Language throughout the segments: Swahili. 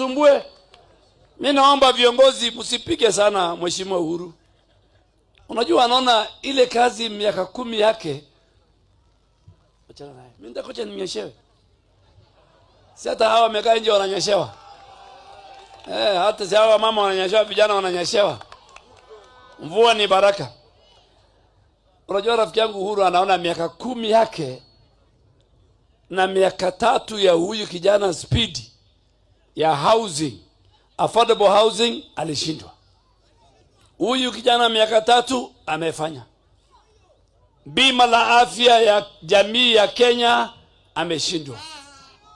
tusumbue. Mimi naomba viongozi msipige sana Mheshimiwa Uhuru. Unajua anaona ile kazi miaka 10 yake. Achana naye. Mimi nitakocha ninyeshewe. Si hata hawa wamekaa nje wananyeshewa. Hata si hawa mama wananyeshewa, vijana wananyeshewa. Mvua ni baraka. Unajua rafiki yangu Uhuru anaona miaka 10 yake na miaka 3 ya huyu kijana Speed ya housing, affordable housing alishindwa. Huyu kijana miaka 3 amefanya. Bima la afya ya jamii ya Kenya ameshindwa.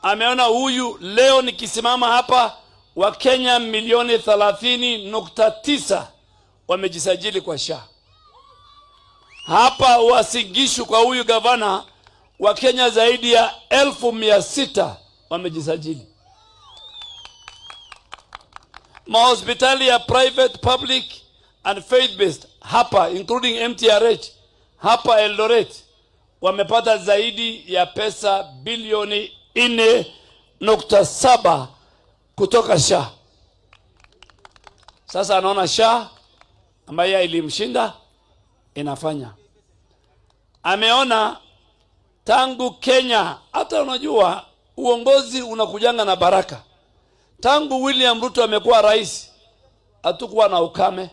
Ameona huyu leo nikisimama hapa wa Kenya milioni 30.9 wamejisajili kwa SHA. Hapa Wasingishu kwa huyu gavana wa Kenya zaidi ya 1600 wamejisajili. Mahospitali ya private, public and faith-based hapa including MTRH hapa Eldoret wamepata zaidi ya pesa bilioni 4.7 kutoka SHA. Sasa anaona SHA ambayo ilimshinda inafanya. Ameona tangu Kenya, hata unajua uongozi unakujanga na baraka. Tangu William Ruto amekuwa rais, hatukuwa na ukame.